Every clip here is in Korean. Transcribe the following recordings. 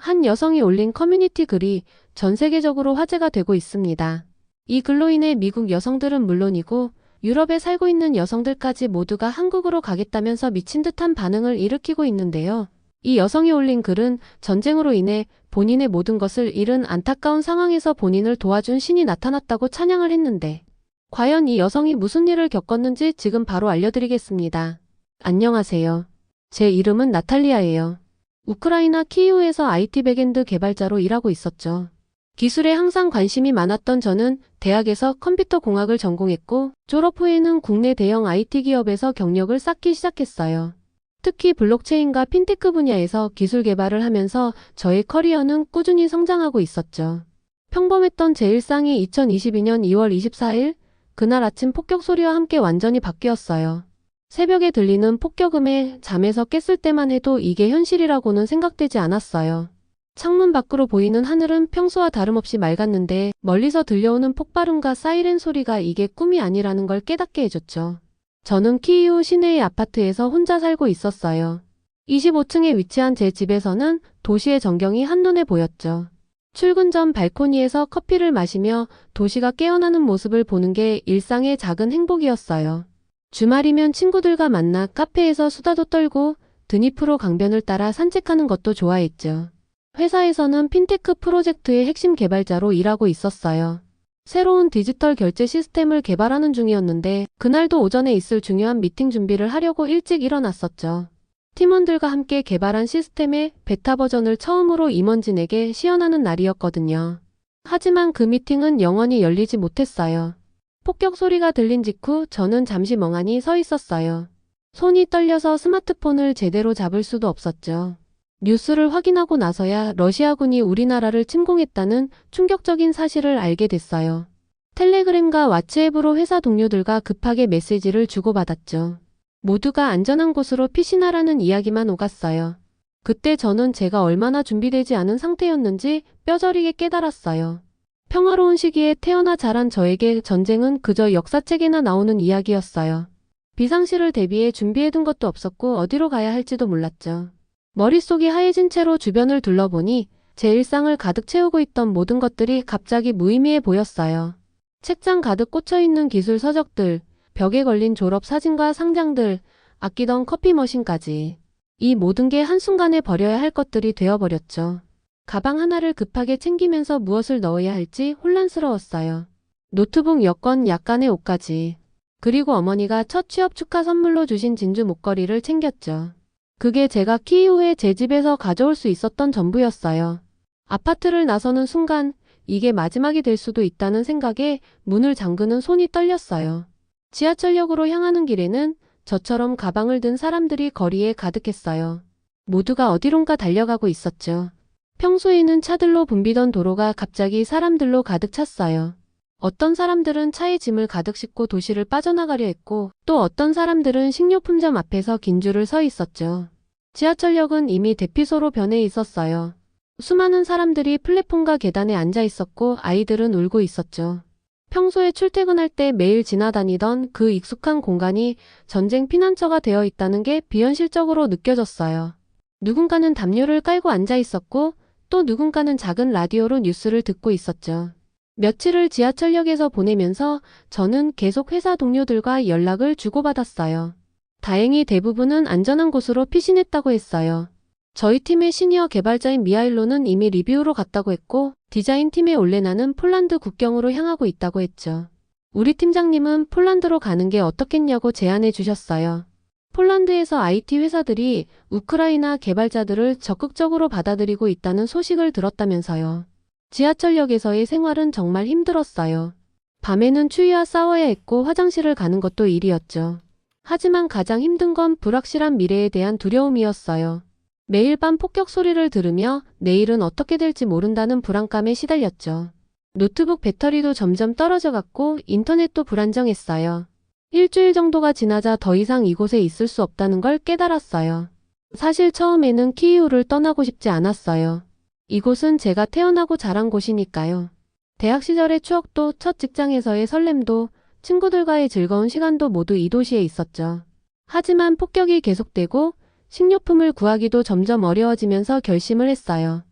한 여성이 올린 커뮤니티 글이 전 세계적으로 화제가 되고 있습니다. 이 글로 인해 미국 여성들은 물론이고 유럽에 살고 있는 여성들까지 모두가 한국으로 가겠다면서 미친 듯한 반응을 일으키고 있는데요. 이 여성이 올린 글은 전쟁으로 인해 본인의 모든 것을 잃은 안타까운 상황에서 본인을 도와준 신이 나타났다고 찬양을 했는데, 과연 이 여성이 무슨 일을 겪었는지 지금 바로 알려드리겠습니다. 안녕하세요. 제 이름은 나탈리아예요. 우크라이나 키이우에서 IT 백엔드 개발자로 일하고 있었죠. 기술에 항상 관심이 많았던 저는 대학에서 컴퓨터 공학을 전공했고, 졸업 후에는 국내 대형 IT 기업에서 경력을 쌓기 시작했어요. 특히 블록체인과 핀테크 분야에서 기술 개발을 하면서 저의 커리어는 꾸준히 성장하고 있었죠. 평범했던 제 일상이 2022년 2월 24일, 그날 아침 폭격 소리와 함께 완전히 바뀌었어요. 새벽에 들리는 폭격음에 잠에서 깼을 때만 해도 이게 현실이라고는 생각되지 않았어요. 창문 밖으로 보이는 하늘은 평소와 다름없이 맑았는데 멀리서 들려오는 폭발음과 사이렌 소리가 이게 꿈이 아니라는 걸 깨닫게 해줬죠. 저는 키이우 시내의 아파트에서 혼자 살고 있었어요. 25층에 위치한 제 집에서는 도시의 전경이 한눈에 보였죠. 출근 전 발코니에서 커피를 마시며 도시가 깨어나는 모습을 보는 게 일상의 작은 행복이었어요. 주말이면 친구들과 만나 카페에서 수다도 떨고 드니프로 강변을 따라 산책하는 것도 좋아했죠. 회사에서는 핀테크 프로젝트의 핵심 개발자로 일하고 있었어요. 새로운 디지털 결제 시스템을 개발하는 중이었는데 그날도 오전에 있을 중요한 미팅 준비를 하려고 일찍 일어났었죠. 팀원들과 함께 개발한 시스템의 베타 버전을 처음으로 임원진에게 시연하는 날이었거든요. 하지만 그 미팅은 영원히 열리지 못했어요. 폭격 소리가 들린 직후 저는 잠시 멍하니 서 있었어요. 손이 떨려서 스마트폰을 제대로 잡을 수도 없었죠. 뉴스를 확인하고 나서야 러시아군이 우리나라를 침공했다는 충격적인 사실을 알게 됐어요. 텔레그램과 왓츠앱으로 회사 동료들과 급하게 메시지를 주고받았죠. 모두가 안전한 곳으로 피신하라는 이야기만 오갔어요. 그때 저는 제가 얼마나 준비되지 않은 상태였는지 뼈저리게 깨달았어요. 평화로운 시기에 태어나 자란 저에게 전쟁은 그저 역사책에나 나오는 이야기였어요. 비상시를 대비해 준비해둔 것도 없었고 어디로 가야 할지도 몰랐죠. 머릿속이 하얘진 채로 주변을 둘러보니 제 일상을 가득 채우고 있던 모든 것들이 갑자기 무의미해 보였어요. 책장 가득 꽂혀있는 기술 서적들, 벽에 걸린 졸업 사진과 상장들, 아끼던 커피 머신까지. 이 모든 게 한순간에 버려야 할 것들이 되어버렸죠. 가방 하나를 급하게 챙기면서 무엇을 넣어야 할지 혼란스러웠어요. 노트북, 여권, 약간의 옷까지. 그리고 어머니가 첫 취업 축하 선물로 주신 진주 목걸이를 챙겼죠. 그게 제가 키이우에 제 집에서 가져올 수 있었던 전부였어요. 아파트를 나서는 순간 이게 마지막이 될 수도 있다는 생각에 문을 잠그는 손이 떨렸어요. 지하철역으로 향하는 길에는 저처럼 가방을 든 사람들이 거리에 가득했어요. 모두가 어디론가 달려가고 있었죠. 평소에는 차들로 붐비던 도로가 갑자기 사람들로 가득 찼어요. 어떤 사람들은 차에 짐을 가득 싣고 도시를 빠져나가려 했고 또 어떤 사람들은 식료품점 앞에서 긴 줄을 서 있었죠. 지하철역은 이미 대피소로 변해 있었어요. 수많은 사람들이 플랫폼과 계단에 앉아 있었고 아이들은 울고 있었죠. 평소에 출퇴근할 때 매일 지나다니던 그 익숙한 공간이 전쟁 피난처가 되어 있다는 게 비현실적으로 느껴졌어요. 누군가는 담요를 깔고 앉아 있었고 또 누군가는 작은 라디오로 뉴스를 듣고 있었죠. 며칠을 지하철역에서 보내면서 저는 계속 회사 동료들과 연락을 주고받았어요. 다행히 대부분은 안전한 곳으로 피신했다고 했어요. 저희 팀의 시니어 개발자인 미하일로는 이미 리뷰로 갔다고 했고 디자인팀의 올레나는 폴란드 국경으로 향하고 있다고 했죠. 우리 팀장님은 폴란드로 가는 게 어떻겠냐고 제안해 주셨어요. 폴란드에서 IT 회사들이 우크라이나 개발자들을 적극적으로 받아들이고 있다는 소식을 들었다면서요. 지하철역에서의 생활은 정말 힘들었어요. 밤에는 추위와 싸워야 했고 화장실을 가는 것도 일이었죠. 하지만 가장 힘든 건 불확실한 미래에 대한 두려움이었어요. 매일 밤 폭격 소리를 들으며 내일은 어떻게 될지 모른다는 불안감에 시달렸죠. 노트북 배터리도 점점 떨어져 갔고 인터넷도 불안정했어요. 일주일 정도가 지나자 더 이상 이곳에 있을 수 없다는 걸 깨달았어요. 사실 처음에는 키이우를 떠나고 싶지 않았어요. 이곳은 제가 태어나고 자란 곳이니까요. 대학 시절의 추억도 첫 직장에서의 설렘도 친구들과의 즐거운 시간도 모두 이 도시에 있었죠. 하지만 폭격이 계속되고 식료품을 구하기도 점점 어려워지면서 결심을 했어요.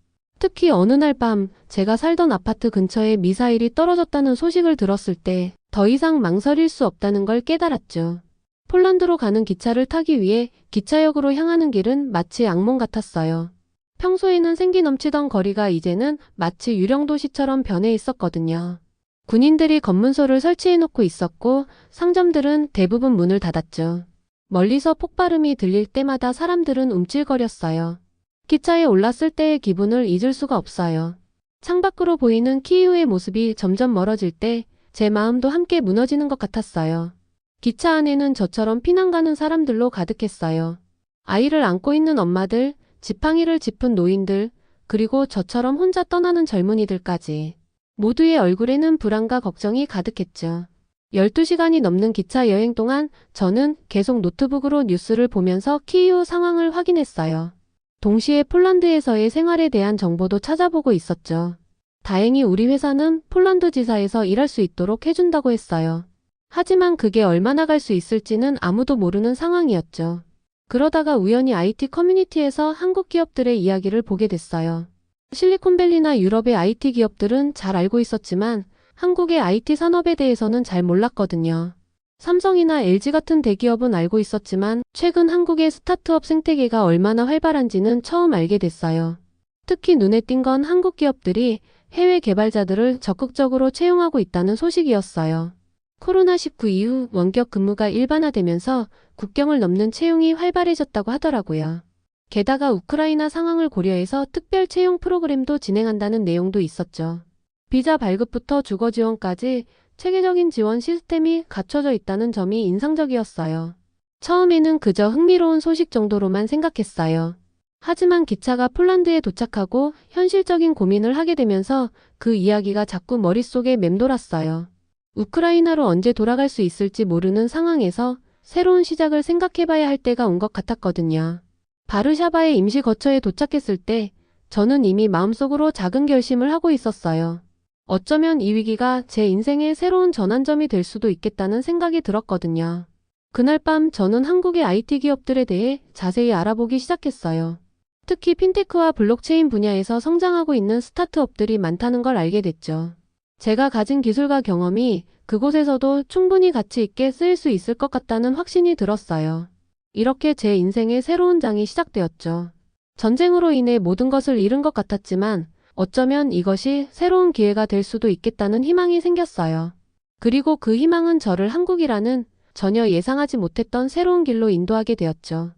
특히 어느 날 밤 제가 살던 아파트 근처에 미사일이 떨어졌다는 소식을 들었을 때 더 이상 망설일 수 없다는 걸 깨달았죠. 폴란드로 가는 기차를 타기 위해 기차역으로 향하는 길은 마치 악몽 같았어요. 평소에는 생기 넘치던 거리가 이제는 마치 유령 도시처럼 변해 있었거든요. 군인들이 검문소를 설치해놓고 있었고 상점들은 대부분 문을 닫았죠. 멀리서 폭발음이 들릴 때마다 사람들은 움찔거렸어요. 기차에 올랐을 때의 기분을 잊을 수가 없어요. 창밖으로 보이는 키이우의 모습이 점점 멀어질 때 제 마음도 함께 무너지는 것 같았어요. 기차 안에는 저처럼 피난 가는 사람들로 가득했어요. 아이를 안고 있는 엄마들, 지팡이를 짚은 노인들, 그리고 저처럼 혼자 떠나는 젊은이들까지. 모두의 얼굴에는 불안과 걱정이 가득했죠. 12시간이 넘는 기차 여행 동안 저는 계속 노트북으로 뉴스를 보면서 키이우 상황을 확인했어요. 동시에 폴란드에서의 생활에 대한 정보도 찾아보고 있었죠. 다행히 우리 회사는 폴란드 지사에서 일할 수 있도록 해준다고 했어요. 하지만 그게 얼마나 갈 수 있을지는 아무도 모르는 상황이었죠. 그러다가 우연히 IT 커뮤니티에서 한국 기업들의 이야기를 보게 됐어요. 실리콘밸리나 유럽의 IT 기업들은 잘 알고 있었지만 한국의 IT 산업에 대해서는 잘 몰랐거든요. 삼성이나 LG 같은 대기업은 알고 있었지만 최근 한국의 스타트업 생태계가 얼마나 활발한지는 처음 알게 됐어요. 특히 눈에 띈 건 한국 기업들이 해외 개발자들을 적극적으로 채용하고 있다는 소식이었어요. 코로나19 이후 원격 근무가 일반화되면서 국경을 넘는 채용이 활발해졌다고 하더라고요. 게다가 우크라이나 상황을 고려해서 특별 채용 프로그램도 진행한다는 내용도 있었죠. 비자 발급부터 주거 지원까지 체계적인 지원 시스템이 갖춰져 있다는 점이 인상적이었어요. 처음에는 그저 흥미로운 소식 정도로만 생각했어요. 하지만 기차가 폴란드에 도착하고 현실적인 고민을 하게 되면서 그 이야기가 자꾸 머릿속에 맴돌았어요. 우크라이나로 언제 돌아갈 수 있을지 모르는 상황에서 새로운 시작을 생각해봐야 할 때가 온 것 같았거든요. 바르샤바의 임시 거처에 도착했을 때 저는 이미 마음속으로 작은 결심을 하고 있었어요. 어쩌면 이 위기가 제 인생의 새로운 전환점이 될 수도 있겠다는 생각이 들었거든요. 그날 밤 저는 한국의 IT 기업들에 대해 자세히 알아보기 시작했어요. 특히 핀테크와 블록체인 분야에서 성장하고 있는 스타트업들이 많다는 걸 알게 됐죠. 제가 가진 기술과 경험이 그곳에서도 충분히 가치 있게 쓰일 수 있을 것 같다는 확신이 들었어요. 이렇게 제 인생의 새로운 장이 시작되었죠. 전쟁으로 인해 모든 것을 잃은 것 같았지만 어쩌면 이것이 새로운 기회가 될 수도 있겠다는 희망이 생겼어요. 그리고 그 희망은 저를 한국이라는 전혀 예상하지 못했던 새로운 길로 인도하게 되었죠.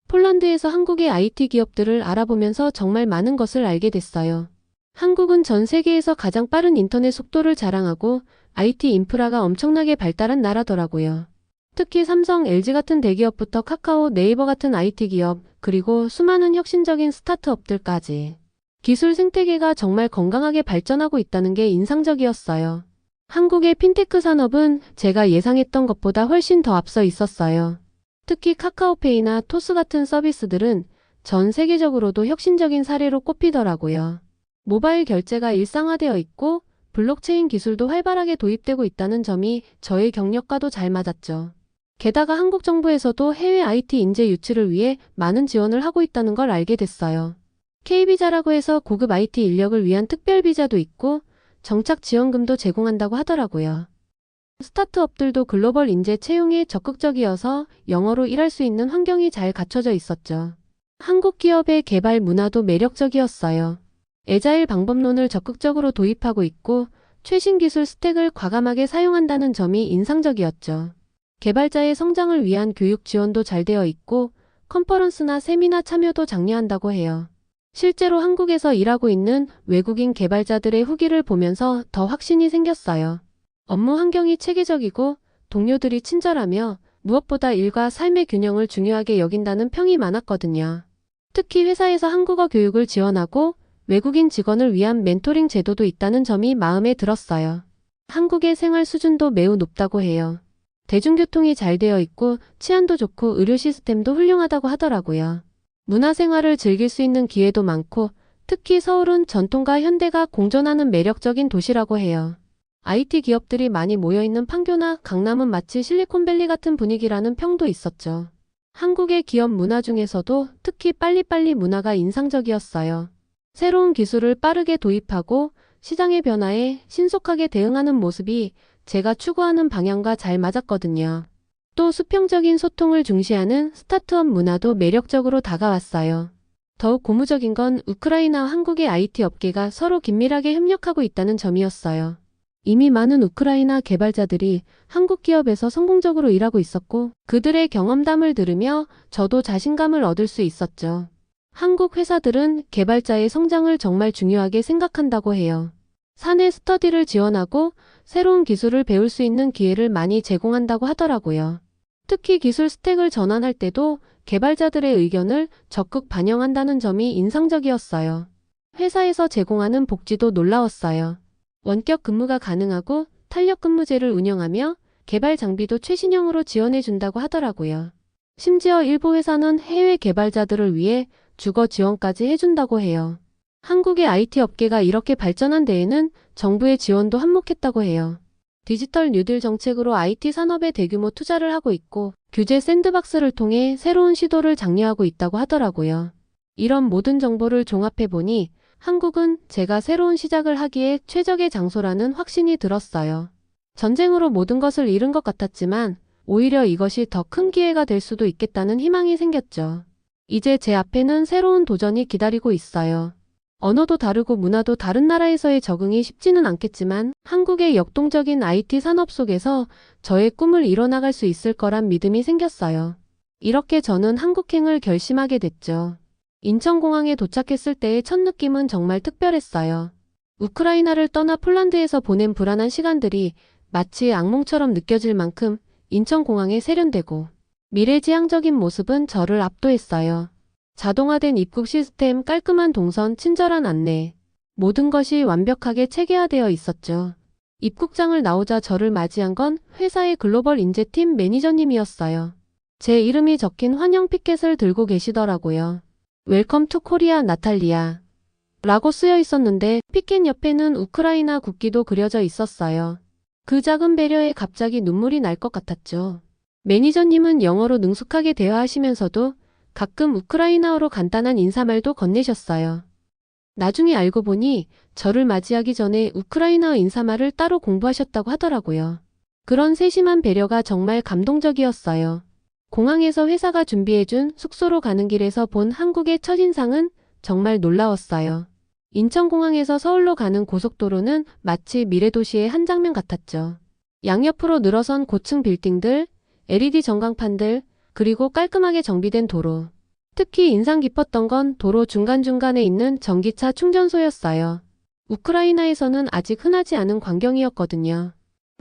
폴란드에서 한국의 IT 기업들을 알아보면서 정말 많은 것을 알게 됐어요. 한국은 전 세계에서 가장 빠른 인터넷 속도를 자랑하고 IT 인프라가 엄청나게 발달한 나라더라고요. 특히 삼성, LG 같은 대기업부터 카카오, 네이버 같은 IT 기업, 그리고 수많은 혁신적인 스타트업들까지. 기술 생태계가 정말 건강하게 발전하고 있다는 게 인상적이었어요. 한국의 핀테크 산업은 제가 예상했던 것보다 훨씬 더 앞서 있었어요. 특히 카카오페이나 토스 같은 서비스들은 전 세계적으로도 혁신적인 사례로 꼽히더라고요. 모바일 결제가 일상화되어 있고 블록체인 기술도 활발하게 도입되고 있다는 점이 저의 경력과도 잘 맞았죠. 게다가 한국 정부에서도 해외 IT 인재 유치를 위해 많은 지원을 하고 있다는 걸 알게 됐어요. K비자라고 해서 고급 IT 인력을 위한 특별 비자도 있고 정착 지원금도 제공한다고 하더라고요. 스타트업들도 글로벌 인재 채용에 적극적이어서 영어로 일할 수 있는 환경이 잘 갖춰져 있었죠. 한국 기업의 개발 문화도 매력적이었어요. 애자일 방법론을 적극적으로 도입하고 있고 최신 기술 스택을 과감하게 사용한다는 점이 인상적이었죠. 개발자의 성장을 위한 교육 지원도 잘 되어 있고 컨퍼런스나 세미나 참여도 장려한다고 해요. 실제로 한국에서 일하고 있는 외국인 개발자들의 후기를 보면서 더 확신이 생겼어요. 업무 환경이 체계적이고 동료들이 친절하며 무엇보다 일과 삶의 균형을 중요하게 여긴다는 평이 많았거든요. 특히 회사에서 한국어 교육을 지원하고 외국인 직원을 위한 멘토링 제도도 있다는 점이 마음에 들었어요. 한국의 생활 수준도 매우 높다고 해요. 대중교통이 잘 되어 있고 치안도 좋고 의료 시스템도 훌륭하다고 하더라고요. 문화생활을 즐길 수 있는 기회도 많고 특히 서울은 전통과 현대가 공존하는 매력적인 도시라고 해요. IT 기업들이 많이 모여있는 판교나 강남은 마치 실리콘밸리 같은 분위기라는 평도 있었죠. 한국의 기업 문화 중에서도 특히 빨리빨리 문화가 인상적이었어요. 새로운 기술을 빠르게 도입하고 시장의 변화에 신속하게 대응하는 모습이 제가 추구하는 방향과 잘 맞았거든요. 또 수평적인 소통을 중시하는 스타트업 문화도 매력적으로 다가왔어요. 더욱 고무적인 건 우크라이나와 한국의 IT 업계가 서로 긴밀하게 협력하고 있다는 점이었어요. 이미 많은 우크라이나 개발자들이 한국 기업에서 성공적으로 일하고 있었고 그들의 경험담을 들으며 저도 자신감을 얻을 수 있었죠. 한국 회사들은 개발자의 성장을 정말 중요하게 생각한다고 해요. 사내 스터디를 지원하고 새로운 기술을 배울 수 있는 기회를 많이 제공한다고 하더라고요. 특히 기술 스택을 전환할 때도 개발자들의 의견을 적극 반영한다는 점이 인상적이었어요. 회사에서 제공하는 복지도 놀라웠어요. 원격 근무가 가능하고 탄력 근무제를 운영하며 개발 장비도 최신형으로 지원해준다고 하더라고요. 심지어 일부 회사는 해외 개발자들을 위해 주거 지원까지 해준다고 해요. 한국의 IT 업계가 이렇게 발전한 데에는 정부의 지원도 한몫했다고 해요. 디지털 뉴딜 정책으로 IT 산업에 대규모 투자를 하고 있고 규제 샌드박스를 통해 새로운 시도를 장려하고 있다고 하더라고요. 이런 모든 정보를 종합해보니 한국은 제가 새로운 시작을 하기에 최적의 장소라는 확신이 들었어요. 전쟁으로 모든 것을 잃은 것 같았지만 오히려 이것이 더 큰 기회가 될 수도 있겠다는 희망이 생겼죠. 이제 제 앞에는 새로운 도전이 기다리고 있어요. 언어도 다르고 문화도 다른 나라에서의 적응이 쉽지는 않겠지만 한국의 역동적인 IT 산업 속에서 저의 꿈을 이뤄나갈 수 있을 거란 믿음이 생겼어요. 이렇게 저는 한국행을 결심하게 됐죠. 인천공항에 도착했을 때의 첫 느낌은 정말 특별했어요. 우크라이나를 떠나 폴란드에서 보낸 불안한 시간들이 마치 악몽처럼 느껴질 만큼 인천공항에 세련되고 미래지향적인 모습은 저를 압도했어요. 자동화된 입국 시스템, 깔끔한 동선, 친절한 안내. 모든 것이 완벽하게 체계화되어 있었죠. 입국장을 나오자 저를 맞이한 건 회사의 글로벌 인재팀 매니저님이었어요. 제 이름이 적힌 환영 피켓을 들고 계시더라고요. 웰컴 투 코리아 나탈리아 라고 쓰여 있었는데 피켓 옆에는 우크라이나 국기도 그려져 있었어요. 그 작은 배려에 갑자기 눈물이 날 것 같았죠. 매니저님은 영어로 능숙하게 대화하시면서도 가끔 우크라이나어로 간단한 인사말도 건네셨어요. 나중에 알고 보니 저를 맞이하기 전에 우크라이나어 인사말을 따로 공부하셨다고 하더라고요. 그런 세심한 배려가 정말 감동적이었어요. 공항에서 회사가 준비해준 숙소로 가는 길에서 본 한국의 첫인상은 정말 놀라웠어요. 인천공항에서 서울로 가는 고속도로는 마치 미래도시의 한 장면 같았죠. 양옆으로 늘어선 고층 빌딩들, LED 전광판들, 그리고 깔끔하게 정비된 도로. 특히 인상 깊었던 건 도로 중간중간에 있는 전기차 충전소였어요. 우크라이나에서는 아직 흔하지 않은 광경이었거든요.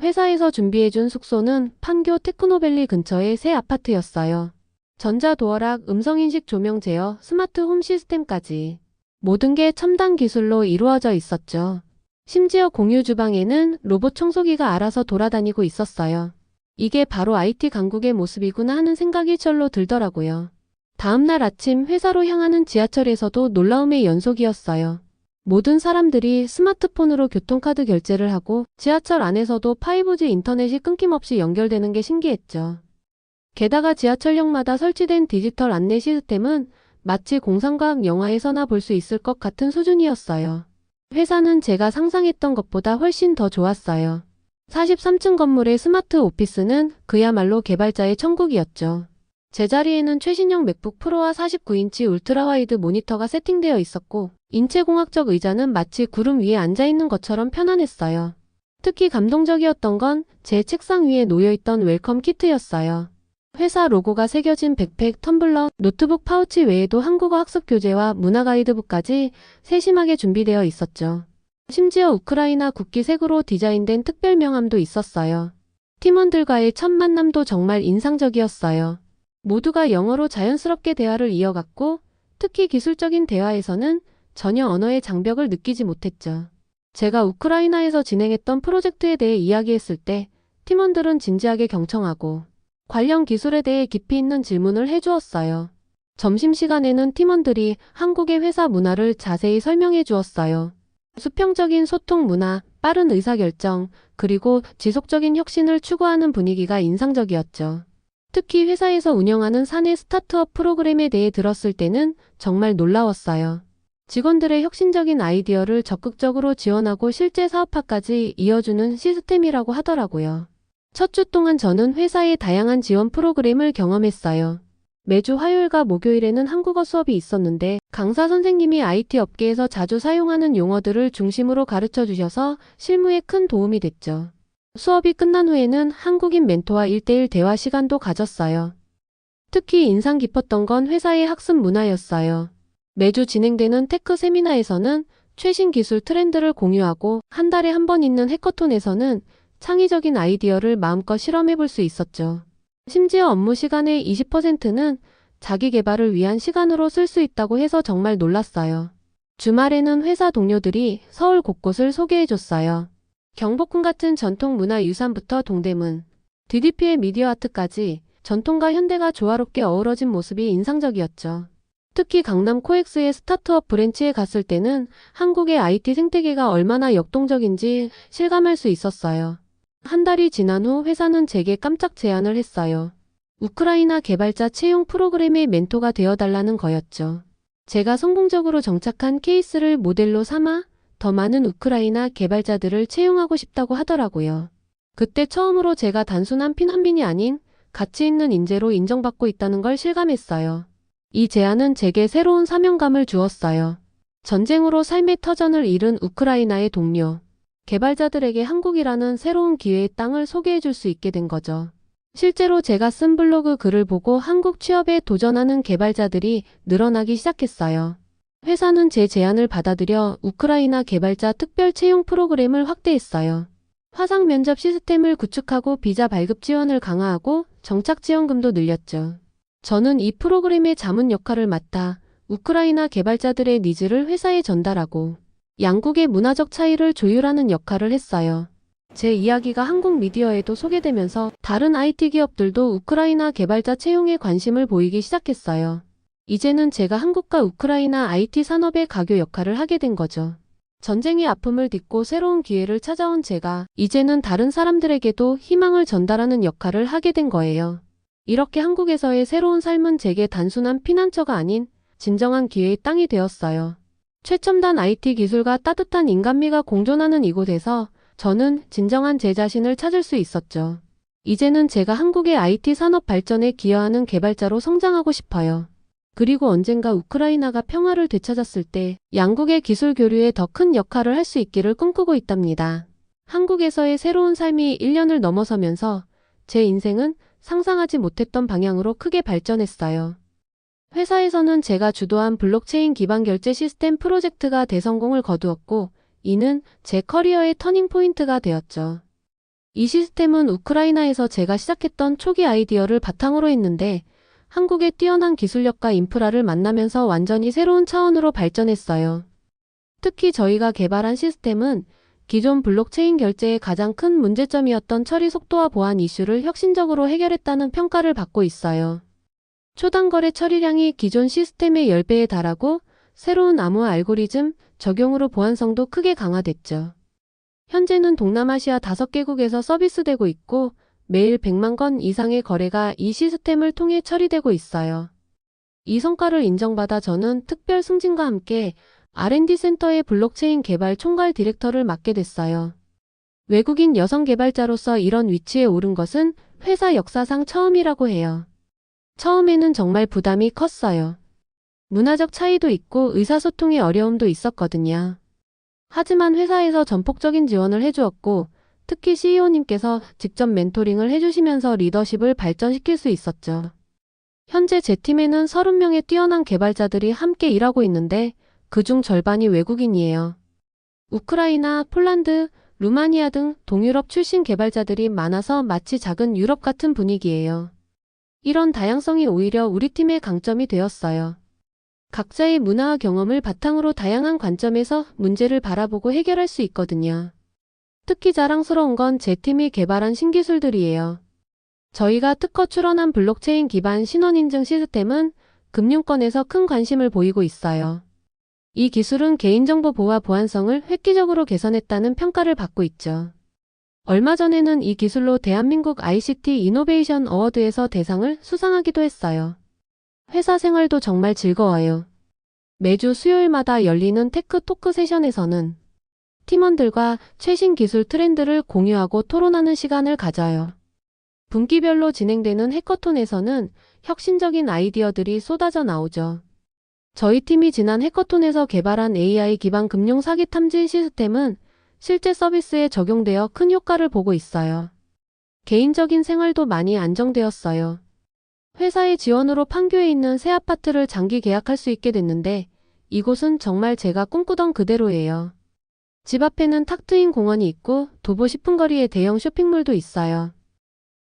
회사에서 준비해준 숙소는 판교 테크노밸리 근처의 새 아파트였어요. 전자도어락, 음성인식 조명 제어, 스마트 홈 시스템까지. 모든 게 첨단 기술로 이루어져 있었죠. 심지어 공유 주방에는 로봇 청소기가 알아서 돌아다니고 있었어요. 이게 바로 IT 강국의 모습이구나 하는 생각이 절로 들더라고요. 다음날 아침 회사로 향하는 지하철에서도 놀라움의 연속이었어요. 모든 사람들이 스마트폰으로 교통카드 결제를 하고 지하철 안에서도 5G 인터넷이 끊김없이 연결되는 게 신기했죠. 게다가 지하철역마다 설치된 디지털 안내 시스템은 마치 공상과학 영화에서나 볼 수 있을 것 같은 수준이었어요. 회사는 제가 상상했던 것보다 훨씬 더 좋았어요. 43층 건물의 스마트 오피스는 그야말로 개발자의 천국이었죠. 제자리에는 최신형 맥북 프로와 49인치 울트라와이드 모니터가 세팅되어 있었고 인체공학적 의자는 마치 구름 위에 앉아있는 것처럼 편안했어요. 특히 감동적이었던 건 제 책상 위에 놓여있던 웰컴 키트였어요. 회사 로고가 새겨진 백팩, 텀블러, 노트북 파우치 외에도 한국어 학습 교재와 문화 가이드북까지 세심하게 준비되어 있었죠. 심지어 우크라이나 국기색으로 디자인된 특별 명함도 있었어요. 팀원들과의 첫 만남도 정말 인상적이었어요. 모두가 영어로 자연스럽게 대화를 이어갔고 특히 기술적인 대화에서는 전혀 언어의 장벽을 느끼지 못했죠. 제가 우크라이나에서 진행했던 프로젝트에 대해 이야기했을 때 팀원들은 진지하게 경청하고 관련 기술에 대해 깊이 있는 질문을 해주었어요. 점심시간에는 팀원들이 한국의 회사 문화를 자세히 설명해 주었어요. 수평적인 소통 문화, 빠른 의사결정, 그리고 지속적인 혁신을 추구하는 분위기가 인상적이었죠. 특히 회사에서 운영하는 사내 스타트업 프로그램에 대해 들었을 때는 정말 놀라웠어요. 직원들의 혁신적인 아이디어를 적극적으로 지원하고 실제 사업화까지 이어주는 시스템이라고 하더라고요. 첫 주 동안 저는 회사의 다양한 지원 프로그램을 경험했어요. 매주 화요일과 목요일에는 한국어 수업이 있었는데 강사 선생님이 IT 업계에서 자주 사용하는 용어들을 중심으로 가르쳐 주셔서 실무에 큰 도움이 됐죠. 수업이 끝난 후에는 한국인 멘토와 1대1 대화 시간도 가졌어요. 특히 인상 깊었던 건 회사의 학습 문화였어요. 매주 진행되는 테크 세미나에서는 최신 기술 트렌드를 공유하고 한 달에 한 번 있는 해커톤에서는 창의적인 아이디어를 마음껏 실험해 볼 수 있었죠. 심지어 업무 시간의 20%는 자기 개발을 위한 시간으로 쓸 수 있다고 해서 정말 놀랐어요. 주말에는 회사 동료들이 서울 곳곳을 소개해 줬어요. 경복궁 같은 전통 문화 유산부터 동대문, DDP의 미디어 아트까지 전통과 현대가 조화롭게 어우러진 모습이 인상적이었죠. 특히 강남 코엑스의 스타트업 브랜치에 갔을 때는 한국의 IT 생태계가 얼마나 역동적인지 실감할 수 있었어요. 한 달이 지난 후 회사는 제게 깜짝 제안을 했어요. 우크라이나 개발자 채용 프로그램의 멘토가 되어달라는 거였죠. 제가 성공적으로 정착한 케이스를 모델로 삼아 더 많은 우크라이나 개발자들을 채용하고 싶다고 하더라고요. 그때 처음으로 제가 단순한 피난민이 아닌 가치 있는 인재로 인정받고 있다는 걸 실감했어요. 이 제안은 제게 새로운 사명감을 주었어요. 전쟁으로 삶의 터전을 잃은 우크라이나의 동료, 개발자들에게 한국이라는 새로운 기회의 땅을 소개해 줄 수 있게 된 거죠. 실제로 제가 쓴 블로그 글을 보고 한국 취업에 도전하는 개발자들이 늘어나기 시작했어요. 회사는 제 제안을 받아들여 우크라이나 개발자 특별 채용 프로그램을 확대했어요. 화상 면접 시스템을 구축하고 비자 발급 지원을 강화하고 정착 지원금도 늘렸죠. 저는 이 프로그램의 자문 역할을 맡아 우크라이나 개발자들의 니즈를 회사에 전달하고 양국의 문화적 차이를 조율하는 역할을 했어요. 제 이야기가 한국 미디어에도 소개되면서 다른 IT 기업들도 우크라이나 개발자 채용에 관심을 보이기 시작했어요. 이제는 제가 한국과 우크라이나 IT 산업의 가교 역할을 하게 된 거죠. 전쟁의 아픔을 딛고 새로운 기회를 찾아온 제가 이제는 다른 사람들에게도 희망을 전달하는 역할을 하게 된 거예요. 이렇게 한국에서의 새로운 삶은 제게 단순한 피난처가 아닌 진정한 기회의 땅이 되었어요. 최첨단 IT 기술과 따뜻한 인간미가 공존하는 이곳에서 저는 진정한 제 자신을 찾을 수 있었죠. 이제는 제가 한국의 IT 산업 발전에 기여하는 개발자로 성장하고 싶어요. 그리고 언젠가 우크라이나가 평화를 되찾았을 때 양국의 기술 교류에 더 큰 역할을 할 수 있기를 꿈꾸고 있답니다. 한국에서의 새로운 삶이 1년을 넘어서면서 제 인생은 상상하지 못했던 방향으로 크게 발전했어요. 회사에서는 제가 주도한 블록체인 기반 결제 시스템 프로젝트가 대성공을 거두었고 이는 제 커리어의 터닝 포인트가 되었죠. 이 시스템은 우크라이나에서 제가 시작했던 초기 아이디어를 바탕으로 했는데 한국의 뛰어난 기술력과 인프라를 만나면서 완전히 새로운 차원으로 발전했어요. 특히 저희가 개발한 시스템은 기존 블록체인 결제의 가장 큰 문제점이었던 처리 속도와 보안 이슈를 혁신적으로 해결했다는 평가를 받고 있어요. 초단거래 처리량이 기존 시스템의 10배에 달하고 새로운 암호화 알고리즘 적용으로 보안성도 크게 강화됐죠. 현재는 동남아시아 5개국에서 서비스되고 있고 매일 100만 건 이상의 거래가 이 시스템을 통해 처리되고 있어요. 이 성과를 인정받아 저는 특별 승진과 함께 R&D 센터의 블록체인 개발 총괄 디렉터를 맡게 됐어요. 외국인 여성 개발자로서 이런 위치에 오른 것은 회사 역사상 처음이라고 해요. 처음에는 정말 부담이 컸어요. 문화적 차이도 있고 의사소통의 어려움도 있었거든요. 하지만 회사에서 전폭적인 지원을 해주었고 특히 CEO님께서 직접 멘토링을 해주시면서 리더십을 발전시킬 수 있었죠. 현재 제 팀에는 30명의 뛰어난 개발자들이 함께 일하고 있는데 그중 절반이 외국인이에요. 우크라이나, 폴란드, 루마니아 등 동유럽 출신 개발자들이 많아서 마치 작은 유럽 같은 분위기예요. 이런 다양성이 오히려 우리 팀의 강점이 되었어요. 각자의 문화와 경험을 바탕으로 다양한 관점에서 문제를 바라보고 해결할 수 있거든요. 특히 자랑스러운 건 제 팀이 개발한 신기술들이에요. 저희가 특허 출원한 블록체인 기반 신원인증 시스템은 금융권에서 큰 관심을 보이고 있어요. 이 기술은 개인정보 보호와 보안성을 획기적으로 개선했다는 평가를 받고 있죠. 얼마 전에는 이 기술로 대한민국 ICT 이노베이션 어워드에서 대상을 수상하기도 했어요. 회사 생활도 정말 즐거워요. 매주 수요일마다 열리는 테크 토크 세션에서는 팀원들과 최신 기술 트렌드를 공유하고 토론하는 시간을 가져요. 분기별로 진행되는 해커톤에서는 혁신적인 아이디어들이 쏟아져 나오죠. 저희 팀이 지난 해커톤에서 개발한 AI 기반 금융 사기 탐지 시스템은 실제 서비스에 적용되어 큰 효과를 보고 있어요. 개인적인 생활도 많이 안정되었어요. 회사의 지원으로 판교에 있는 새 아파트를 장기 계약할 수 있게 됐는데 이곳은 정말 제가 꿈꾸던 그대로예요. 집 앞에는 탁 트인 공원이 있고 도보 10분 거리에 대형 쇼핑몰도 있어요.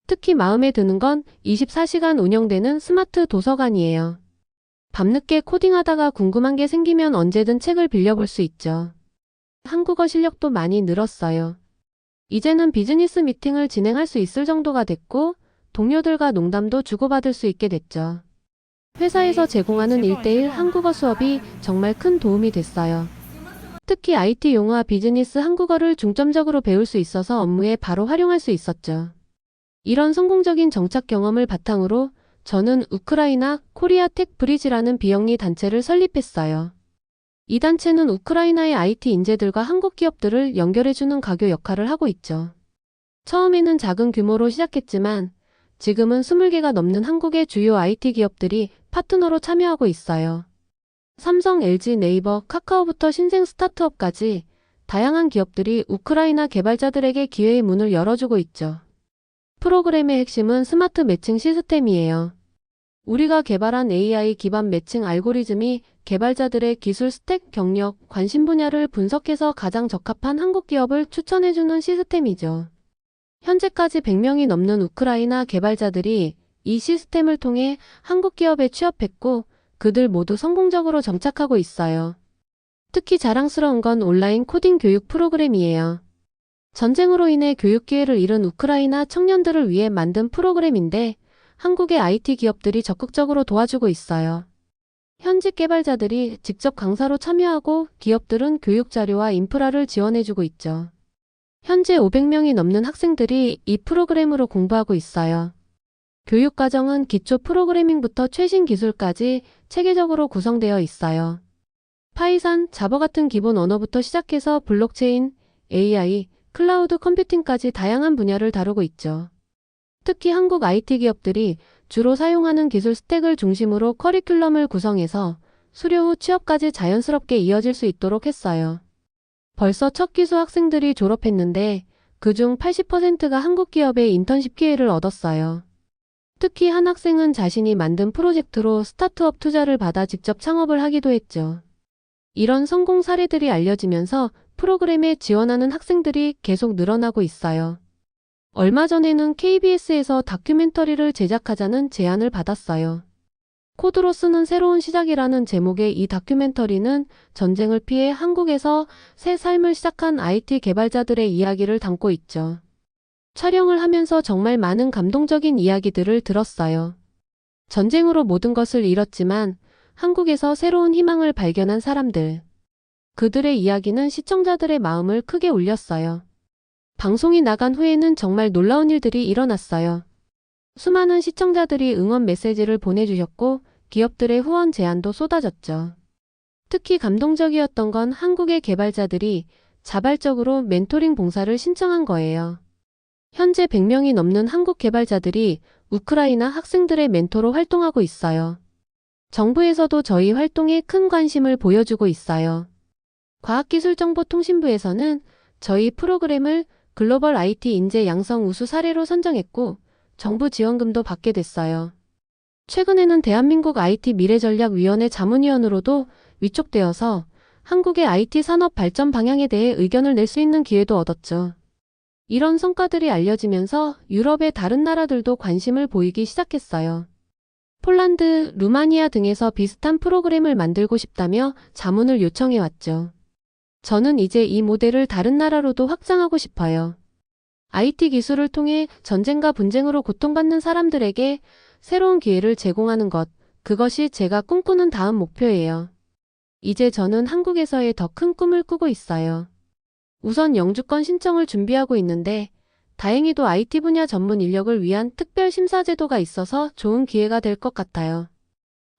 특히 마음에 드는 건 24시간 운영되는 스마트 도서관이에요. 밤늦게 코딩하다가 궁금한 게 생기면 언제든 책을 빌려볼 수 있죠. 한국어 실력도 많이 늘었어요. 이제는 비즈니스 미팅을 진행할 수 있을 정도가 됐고 동료들과 농담도 주고받을 수 있게 됐죠. 회사에서 제공하는 1:1 한국어 수업이 정말 큰 도움이 됐어요. 특히 IT 용어와 비즈니스 한국어를 중점적으로 배울 수 있어서 업무에 바로 활용할 수 있었죠. 이런 성공적인 정착 경험을 바탕으로 저는 우크라이나 코리아 텍 브리지라는 비영리 단체를 설립했어요. 이 단체는 우크라이나의 IT 인재들과 한국 기업들을 연결해주는 가교 역할을 하고 있죠. 처음에는 작은 규모로 시작했지만 지금은 20개가 넘는 한국의 주요 IT 기업들이 파트너로 참여하고 있어요. 삼성, LG, 네이버, 카카오부터 신생 스타트업까지 다양한 기업들이 우크라이나 개발자들에게 기회의 문을 열어주고 있죠. 프로그램의 핵심은 스마트 매칭 시스템이에요. 우리가 개발한 AI 기반 매칭 알고리즘이 개발자들의 기술 스택, 경력, 관심 분야를 분석해서 가장 적합한 한국 기업을 추천해주는 시스템이죠. 현재까지 100명이 넘는 우크라이나 개발자들이 이 시스템을 통해 한국 기업에 취업했고 그들 모두 성공적으로 정착하고 있어요. 특히 자랑스러운 건 온라인 코딩 교육 프로그램이에요. 전쟁으로 인해 교육 기회를 잃은 우크라이나 청년들을 위해 만든 프로그램인데 한국의 IT 기업들이 적극적으로 도와주고 있어요. 현직 개발자들이 직접 강사로 참여하고 기업들은 교육 자료와 인프라를 지원해주고 있죠. 현재 500명이 넘는 학생들이 이 프로그램으로 공부하고 있어요. 교육 과정은 기초 프로그래밍부터 최신 기술까지 체계적으로 구성되어 있어요. 파이썬, 자바 같은 기본 언어부터 시작해서 블록체인, AI, 클라우드 컴퓨팅까지 다양한 분야를 다루고 있죠. 특히 한국 IT 기업들이 주로 사용하는 기술 스택을 중심으로 커리큘럼을 구성해서 수료 후 취업까지 자연스럽게 이어질 수 있도록 했어요. 벌써 첫 기수 학생들이 졸업했는데 그중 80%가 한국 기업의 인턴십 기회를 얻었어요. 특히 한 학생은 자신이 만든 프로젝트로 스타트업 투자를 받아 직접 창업을 하기도 했죠. 이런 성공 사례들이 알려지면서 프로그램에 지원하는 학생들이 계속 늘어나고 있어요. 얼마 전에는 KBS에서 다큐멘터리를 제작하자는 제안을 받았어요. 코드로 쓰는 새로운 시작이라는 제목의 이 다큐멘터리는 전쟁을 피해 한국에서 새 삶을 시작한 IT 개발자들의 이야기를 담고 있죠. 촬영을 하면서 정말 많은 감동적인 이야기들을 들었어요. 전쟁으로 모든 것을 잃었지만 한국에서 새로운 희망을 발견한 사람들. 그들의 이야기는 시청자들의 마음을 크게 울렸어요. 방송이 나간 후에는 정말 놀라운 일들이 일어났어요. 수많은 시청자들이 응원 메시지를 보내주셨고 기업들의 후원 제안도 쏟아졌죠. 특히 감동적이었던 건 한국의 개발자들이 자발적으로 멘토링 봉사를 신청한 거예요. 현재 100명이 넘는 한국 개발자들이 우크라이나 학생들의 멘토로 활동하고 있어요. 정부에서도 저희 활동에 큰 관심을 보여주고 있어요. 과학기술정보통신부에서는 저희 프로그램을 글로벌 IT 인재 양성 우수 사례로 선정했고 정부 지원금도 받게 됐어요. 최근에는 대한민국 IT 미래전략위원회 자문위원으로도 위촉되어서 한국의 IT 산업 발전 방향에 대해 의견을 낼 수 있는 기회도 얻었죠. 이런 성과들이 알려지면서 유럽의 다른 나라들도 관심을 보이기 시작했어요. 폴란드, 루마니아 등에서 비슷한 프로그램을 만들고 싶다며 자문을 요청해왔죠. 저는 이제 이 모델을 다른 나라로도 확장하고 싶어요. IT 기술을 통해 전쟁과 분쟁으로 고통받는 사람들에게 새로운 기회를 제공하는 것, 그것이 제가 꿈꾸는 다음 목표예요. 이제 저는 한국에서의 더 큰 꿈을 꾸고 있어요. 우선 영주권 신청을 준비하고 있는데 다행히도 IT 분야 전문 인력을 위한 특별 심사 제도가 있어서 좋은 기회가 될 것 같아요.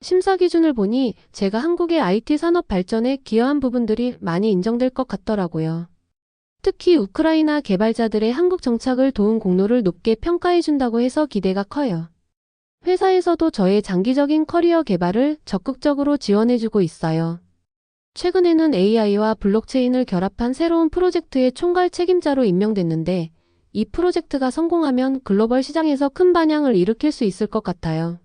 심사 기준을 보니 제가 한국의 IT 산업 발전에 기여한 부분들이 많이 인정될 것 같더라고요. 특히 우크라이나 개발자들의 한국 정착을 도운 공로를 높게 평가해준다고 해서 기대가 커요. 회사에서도 저의 장기적인 커리어 개발을 적극적으로 지원해주고 있어요. 최근에는 AI와 블록체인을 결합한 새로운 프로젝트의 총괄 책임자로 임명됐는데 이 프로젝트가 성공하면 글로벌 시장에서 큰 반향을 일으킬 수 있을 것 같아요.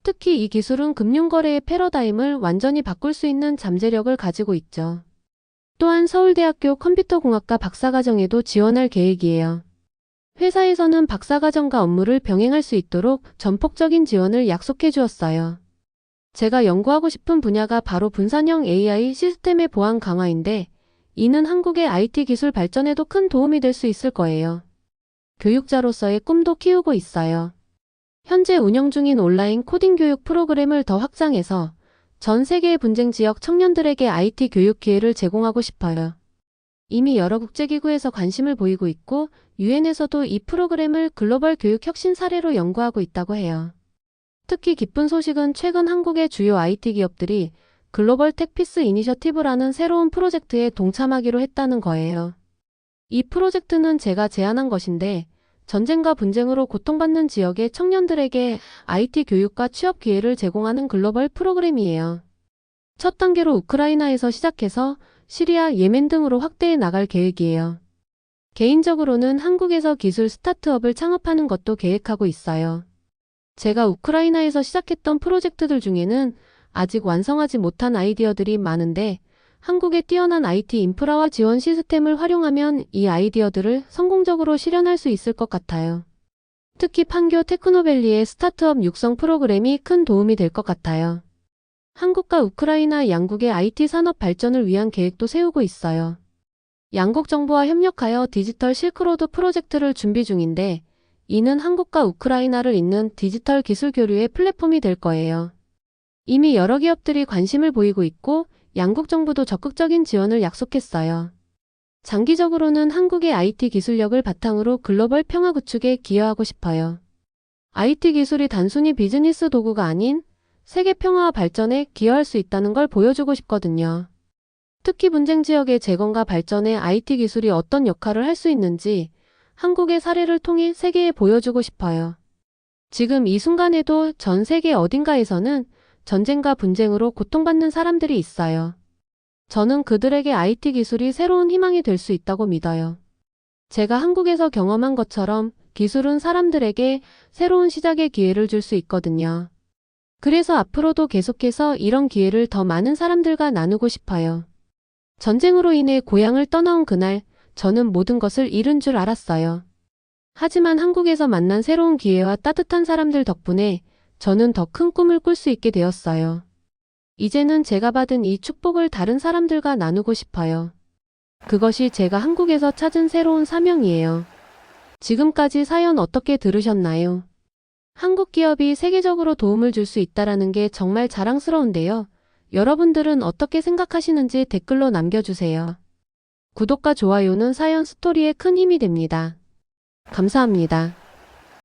특히 이 기술은 금융거래의 패러다임을 완전히 바꿀 수 있는 잠재력을 가지고 있죠. 또한 서울대학교 컴퓨터공학과 박사과정에도 지원할 계획이에요. 회사에서는 박사과정과 업무를 병행할 수 있도록 전폭적인 지원을 약속해 주었어요. 제가 연구하고 싶은 분야가 바로 분산형 AI 시스템의 보안 강화인데 이는 한국의 IT 기술 발전에도 큰 도움이 될 수 있을 거예요. 교육자로서의 꿈도 키우고 있어요. 현재 운영 중인 온라인 코딩 교육 프로그램을 더 확장해서 전 세계의 분쟁 지역 청년들에게 IT 교육 기회를 제공하고 싶어요. 이미 여러 국제기구에서 관심을 보이고 있고 유엔에서도 이 프로그램을 글로벌 교육 혁신 사례로 연구하고 있다고 해요. 특히 기쁜 소식은 최근 한국의 주요 IT 기업들이 글로벌 택피스 이니셔티브라는 새로운 프로젝트에 동참하기로 했다는 거예요. 이 프로젝트는 제가 제안한 것인데 전쟁과 분쟁으로 고통받는 지역의 청년들에게 IT 교육과 취업 기회를 제공하는 글로벌 프로그램이에요. 첫 단계로 우크라이나에서 시작해서 시리아, 예멘 등으로 확대해 나갈 계획이에요. 개인적으로는 한국에서 기술 스타트업을 창업하는 것도 계획하고 있어요. 제가 우크라이나에서 시작했던 프로젝트들 중에는 아직 완성하지 못한 아이디어들이 많은데 한국의 뛰어난 IT 인프라와 지원 시스템을 활용하면 이 아이디어들을 성공적으로 실현할 수 있을 것 같아요. 특히 판교 테크노밸리의 스타트업 육성 프로그램이 큰 도움이 될 것 같아요. 한국과 우크라이나 양국의 IT 산업 발전을 위한 계획도 세우고 있어요. 양국 정부와 협력하여 디지털 실크로드 프로젝트를 준비 중인데 이는 한국과 우크라이나를 잇는 디지털 기술 교류의 플랫폼이 될 거예요. 이미 여러 기업들이 관심을 보이고 있고 양국 정부도 적극적인 지원을 약속했어요. 장기적으로는 한국의 IT 기술력을 바탕으로 글로벌 평화 구축에 기여하고 싶어요. IT 기술이 단순히 비즈니스 도구가 아닌 세계 평화와 발전에 기여할 수 있다는 걸 보여주고 싶거든요. 특히 분쟁 지역의 재건과 발전에 IT 기술이 어떤 역할을 할 수 있는지 한국의 사례를 통해 세계에 보여주고 싶어요. 지금 이 순간에도 전 세계 어딘가에서는 전쟁과 분쟁으로 고통받는 사람들이 있어요. 저는 그들에게 IT 기술이 새로운 희망이 될 수 있다고 믿어요. 제가 한국에서 경험한 것처럼 기술은 사람들에게 새로운 시작의 기회를 줄 수 있거든요. 그래서 앞으로도 계속해서 이런 기회를 더 많은 사람들과 나누고 싶어요. 전쟁으로 인해 고향을 떠나온 그날, 저는 모든 것을 잃은 줄 알았어요. 하지만 한국에서 만난 새로운 기회와 따뜻한 사람들 덕분에 저는 더 큰 꿈을 꿀 수 있게 되었어요. 이제는 제가 받은 이 축복을 다른 사람들과 나누고 싶어요. 그것이 제가 한국에서 찾은 새로운 사명이에요. 지금까지 사연 어떻게 들으셨나요? 한국 기업이 세계적으로 도움을 줄 수 있다는 게 정말 자랑스러운데요. 여러분들은 어떻게 생각하시는지 댓글로 남겨주세요. 구독과 좋아요는 사연 스토리에 큰 힘이 됩니다. 감사합니다.